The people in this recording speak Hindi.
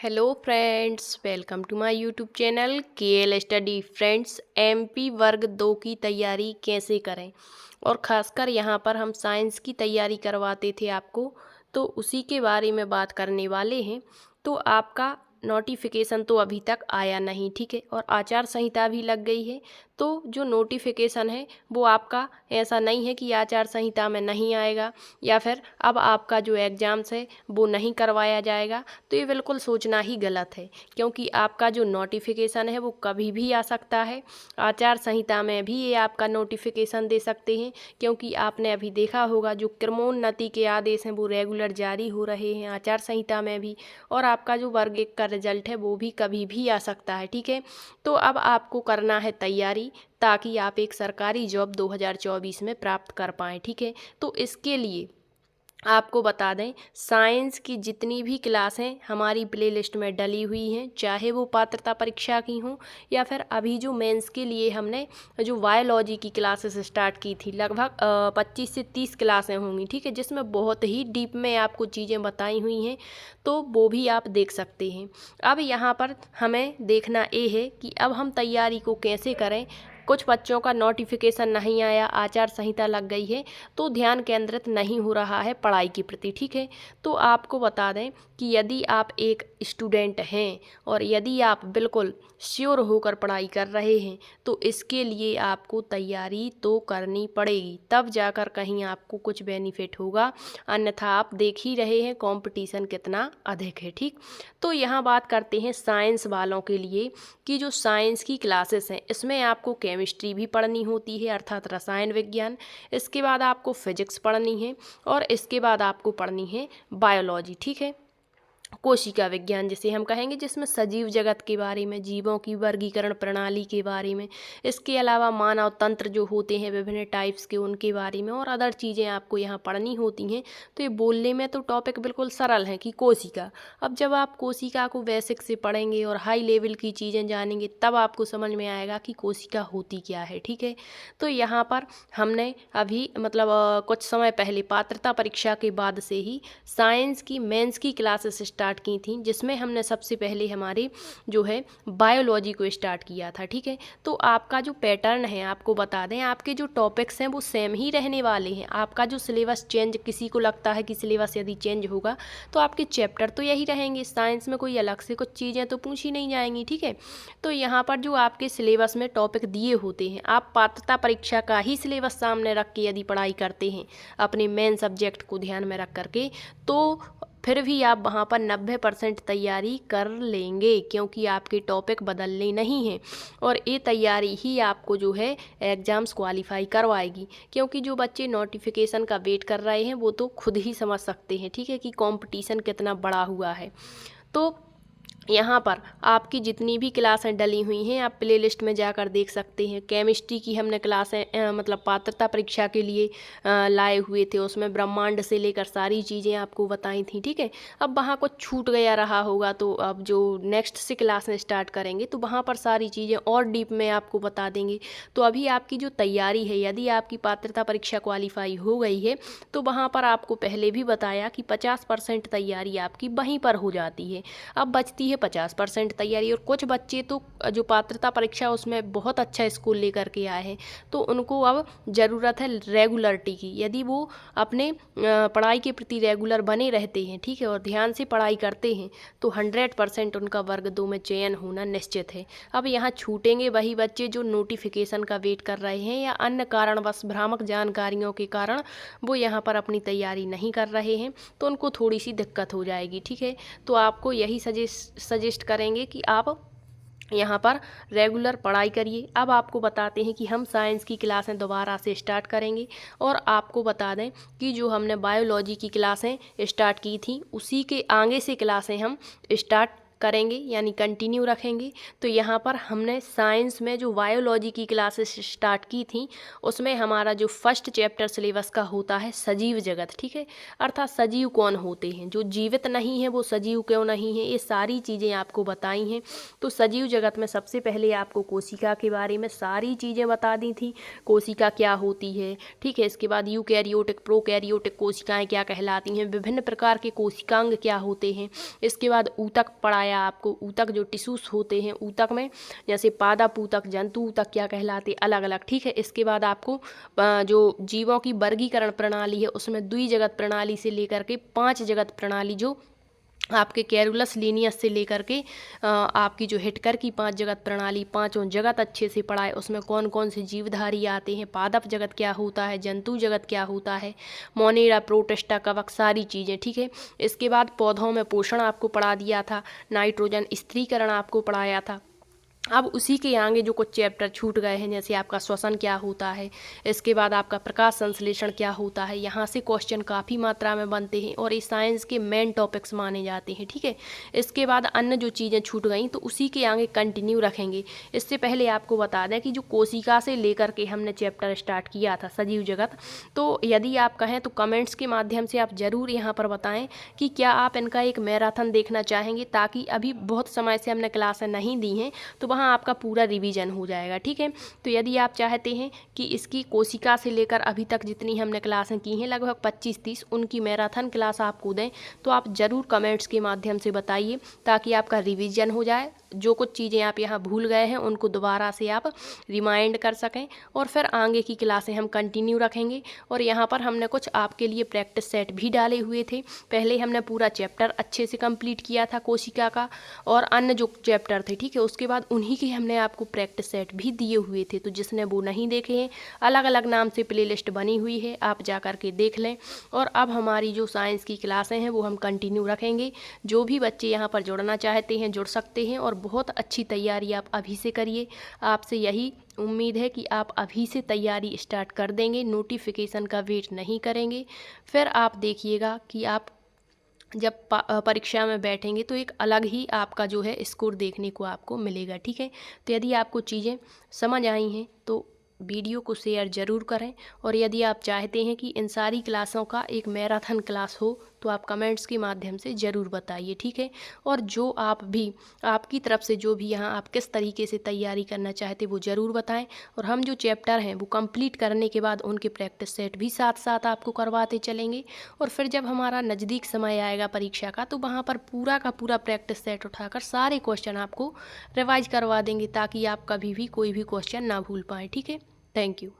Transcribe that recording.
Hello friends, welcome to my YouTube channel KL study. Friends, MP वर्ग 2 की तैयारी कैसे करें और ख़ासकर यहाँ पर हम साइंस की तैयारी करवाते थे आपको, तो उसी के बारे में बात करने वाले हैं। तो आपका नोटिफिकेशन तो अभी तक आया नहीं, ठीक है, और आचार संहिता भी लग गई है। तो जो नोटिफिकेशन है वो आपका ऐसा नहीं है कि आचार संहिता में नहीं आएगा या फिर अब आपका जो एग्ज़ाम्स है वो नहीं करवाया जाएगा। तो ये बिल्कुल सोचना ही गलत है, क्योंकि आपका जो नोटिफिकेशन है वो कभी भी आ सकता है। आचार संहिता में भी ये आपका नोटिफिकेशन दे सकते हैं, क्योंकि आपने अभी देखा होगा जो क्रमोन्नति के आदेश हैं वो रेगुलर जारी हो रहे हैं आचार संहिता में भी, और आपका जो वर्ग 1 का रिजल्ट है वो भी कभी भी आ सकता है, ठीक है। तो अब आपको करना है तैयारी, ताकि आप एक सरकारी जॉब 2024 में प्राप्त कर पाएँ, ठीक है। तो इसके लिए आपको बता दें, साइंस की जितनी भी क्लासें हमारी प्लेलिस्ट में डली हुई हैं, चाहे वो पात्रता परीक्षा की हों या फिर अभी जो मेंस के लिए हमने जो बायोलॉजी की क्लासेस स्टार्ट की थी, लगभग 25 से 30 क्लासें होंगी, ठीक है, जिसमें बहुत ही डीप में आपको चीज़ें बताई हुई हैं, तो वो भी आप देख सकते हैं। अब यहाँ पर हमें देखना ये है कि अब हम तैयारी को कैसे करें। कुछ बच्चों का नोटिफिकेशन नहीं आया, आचार संहिता लग गई है, तो ध्यान केंद्रित नहीं हो रहा है पढ़ाई के प्रति, ठीक है। तो आपको बता दें कि यदि आप एक स्टूडेंट हैं और यदि आप बिल्कुल श्योर होकर पढ़ाई कर रहे हैं, तो इसके लिए आपको तैयारी तो करनी पड़ेगी, तब जाकर कहीं आपको कुछ बेनिफिट होगा। अन्यथा आप देख ही रहे हैं कंपटीशन कितना अधिक है, ठीक। तो यहाँ बात करते हैं साइंस वालों के लिए कि जो साइंस की क्लासेस हैं इसमें आपको केमिस्ट्री भी पढ़नी होती है, अर्थात रसायन विज्ञान। इसके बाद आपको फिजिक्स पढ़नी है और इसके बाद आपको पढ़नी है बायोलॉजी, ठीक है, कोशिका विज्ञान जिसे हम कहेंगे, जिसमें सजीव जगत के बारे में, जीवों की वर्गीकरण प्रणाली के बारे में, इसके अलावा मानव तंत्र जो होते हैं विभिन्न टाइप्स के, उनके बारे में और अदर चीज़ें आपको यहाँ पढ़नी होती हैं। तो ये बोलने में तो टॉपिक बिल्कुल सरल है कि कोशिका। अब जब आप कोशिका को बेसिक से पढ़ेंगे और हाई लेवल की चीज़ें जानेंगे, तब आपको समझ में आएगा कि कोशिका होती क्या है, ठीक है। तो यहाँ पर हमने अभी मतलब कुछ समय पहले पात्रता परीक्षा के बाद से ही साइंस की मेंस की क्लासेस स्टार्ट की थी, जिसमें हमने सबसे पहले हमारी जो है बायोलॉजी को स्टार्ट किया था, ठीक है। तो आपका जो पैटर्न है, आपको बता दें, आपके जो टॉपिक्स हैं वो सेम ही रहने वाले हैं। आपका जो सिलेबस चेंज, किसी को लगता है कि सिलेबस यदि चेंज होगा तो आपके चैप्टर तो यही रहेंगे, साइंस में कोई अलग से कुछ चीज़ें तो पूछी नहीं जाएंगी, ठीक है। तो यहाँ पर जो आपके सिलेबस में टॉपिक दिए होते हैं, आप पात्रता परीक्षा का ही सिलेबस सामने रख के यदि पढ़ाई करते हैं अपने मेन सब्जेक्ट को ध्यान में रख करके, तो फिर भी आप वहाँ पर 90% तैयारी कर लेंगे, क्योंकि आपके टॉपिक बदलने नहीं हैं। और ये तैयारी ही आपको जो है एग्ज़ाम्स क्वालिफाई करवाएगी, क्योंकि जो बच्चे नोटिफिकेशन का वेट कर रहे हैं वो तो खुद ही समझ सकते हैं, ठीक है, कि कंपटीशन कितना बड़ा हुआ है। तो यहाँ पर आपकी जितनी भी क्लासें डली हुई हैं आप प्लेलिस्ट में जाकर देख सकते हैं। केमिस्ट्री की हमने क्लासें मतलब पात्रता परीक्षा के लिए लाए हुए थे, उसमें ब्रह्मांड से लेकर सारी चीज़ें आपको बताई थी, ठीक है। अब वहाँ कुछ छूट गया रहा होगा, तो अब जो नेक्स्ट से क्लासें स्टार्ट करेंगे तो वहाँ पर सारी चीज़ें और डीप में आपको बता देंगे। तो अभी आपकी जो तैयारी है, यदि आपकी पात्रता परीक्षा क्वालिफाई हो गई है, तो वहाँ पर आपको पहले भी बताया कि 50% तैयारी आपकी वहीं पर हो जाती है। अब बचती है 50% तैयारी, और कुछ बच्चे तो जो पात्रता परीक्षा उसमें बहुत अच्छा स्कोर लेकर के आए हैं, तो उनको अब ज़रूरत है रेगुलरिटी की। यदि वो अपने पढ़ाई के प्रति रेगुलर बने रहते हैं, ठीक है, और ध्यान से पढ़ाई करते हैं, तो 100% उनका वर्ग 2 में चयन होना निश्चित है। अब यहाँ छूटेंगे वही बच्चे जो नोटिफिकेशन का वेट कर रहे हैं या अन्य कारणवश भ्रामक जानकारियों के कारण वो यहाँ पर अपनी तैयारी नहीं कर रहे हैं, तो उनको थोड़ी सी दिक्कत हो जाएगी, ठीक है। तो आपको यही सजेस्ट करेंगे कि आप यहाँ पर रेगुलर पढ़ाई करिए। अब आपको बताते हैं कि हम साइंस की क्लासें दोबारा से स्टार्ट करेंगे, और आपको बता दें कि जो हमने बायोलॉजी की क्लासें स्टार्ट की थी उसी के आगे से क्लासें हम स्टार्ट करेंगे, यानी कंटिन्यू रखेंगे। तो यहाँ पर हमने साइंस में जो बायोलॉजी की क्लासेस स्टार्ट की थी, उसमें हमारा जो फर्स्ट चैप्टर सिलेबस का होता है सजीव जगत, ठीक है, अर्थात सजीव कौन होते हैं, जो जीवित नहीं है वो सजीव क्यों नहीं है, ये सारी चीज़ें आपको बताई हैं। तो सजीव जगत में सबसे पहले आपको कोशिका के बारे में सारी चीज़ें बता दी थी, कोशिका क्या होती है, ठीक है। इसके बाद यूकैरियोटिक प्रोकैरियोटिक कोशिकाएँ क्या कहलाती हैं, विभिन्न प्रकार के कोशिकांग क्या होते हैं। इसके बाद ऊतक पढ़ाया बताया आपको ऊतक जो टिश्यूज होते हैं ऊतक में, जैसे पादप ऊतक, जंतु ऊतक क्या कहलाते अलग अलग, ठीक है। इसके बाद आपको जो जीवों की वर्गीकरण प्रणाली है उसमें द्विजगत प्रणाली से लेकर के 5 जगत प्रणाली, जो आपके कैरुलस लीनियस से लेकर के आपकी जो हिटकर की 5 जगत प्रणाली, पांचों जगत अच्छे से पढ़ाए। उसमें कौन कौन से जीवधारी आते हैं, पादप जगत क्या होता है, जंतु जगत क्या होता है, मोनेरा, प्रोटिस्टा, कवक, सारी चीज़ें, ठीक है। इसके बाद पौधों में पोषण आपको पढ़ा दिया था, नाइट्रोजन स्त्रीकरण आपको पढ़ाया था। अब उसी के आगे जो कुछ चैप्टर छूट गए हैं, जैसे आपका श्वसन क्या होता है, इसके बाद आपका प्रकाश संश्लेषण क्या होता है, यहाँ से क्वेश्चन काफ़ी मात्रा में बनते हैं और ये साइंस के मेन टॉपिक्स माने जाते हैं, ठीक है। इसके बाद अन्य जो चीज़ें छूट गई तो उसी के आगे कंटिन्यू रखेंगे। इससे पहले आपको बता दें कि जो कोशिका से लेकर के हमने चैप्टर स्टार्ट किया था सजीव जगत, तो यदि आप कहें तो कमेंट्स के माध्यम से आप ज़रूर यहाँ पर बताएँ कि क्या आप इनका एक मैराथन देखना चाहेंगे, ताकि अभी बहुत समय से हमने क्लासें नहीं दी हैं तो वहाँ आपका पूरा रिवीजन हो जाएगा, ठीक है। तो यदि आप चाहते हैं कि इसकी कोशिका से लेकर अभी तक जितनी हमने क्लासें की हैं लगभग 25-30 उनकी मैराथन क्लास आपको दें, तो आप ज़रूर कमेंट्स के माध्यम से बताइए, ताकि आपका रिवीजन हो जाए। जो कुछ चीज़ें आप यहाँ भूल गए हैं उनको दोबारा से आप रिमाइंड कर सकें, और फिर आगे की क्लासें हम कंटिन्यू रखेंगे। और यहाँ पर हमने कुछ आपके लिए प्रैक्टिस सेट भी डाले हुए थे। पहले हमने पूरा चैप्टर अच्छे से कंप्लीट किया था कोशिका का और अन्य जो चैप्टर थे, ठीक है। उसके बाद उन्हीं के हमने आपको प्रैक्टिस सेट भी दिए हुए थे, तो जिसने वो नहीं देखे हैं अलग अलग नाम से प्लेलिस्ट बनी हुई है, आप जा कर के देख लें। और अब हमारी जो साइंस की क्लासें हैं वो हम कंटिन्यू रखेंगे। जो भी बच्चे यहाँ पर जुड़ना चाहते हैं जुड़ सकते हैं, और बहुत अच्छी तैयारी आप अभी से करिए। आपसे यही उम्मीद है कि आप अभी से तैयारी स्टार्ट कर देंगे, नोटिफिकेशन का वेट नहीं करेंगे। फिर आप देखिएगा कि आप जब परीक्षा में बैठेंगे तो एक अलग ही आपका जो है स्कोर देखने को आपको मिलेगा, ठीक है। तो यदि आपको चीज़ें समझ आई हैं तो वीडियो को शेयर ज़रूर करें, और यदि आप चाहते हैं कि इन सारी क्लासों का एक मैराथन क्लास हो तो आप कमेंट्स के माध्यम से ज़रूर बताइए, ठीक है। और जो आप भी आपकी तरफ से जो भी यहाँ आप किस तरीके से तैयारी करना चाहते वो ज़रूर बताएं, और हम जो चैप्टर हैं वो कंप्लीट करने के बाद उनके प्रैक्टिस सेट भी साथ साथ आपको करवाते चलेंगे। और फिर जब हमारा नज़दीक समय आएगा परीक्षा का तो वहाँ पर पूरा का पूरा प्रैक्टिस सेट उठाकर सारे क्वेश्चन आपको रिवाइज करवा देंगे, ताकि आप कभी भी कोई भी क्वेश्चन ना भूल पाएँ, ठीक है। Thank you.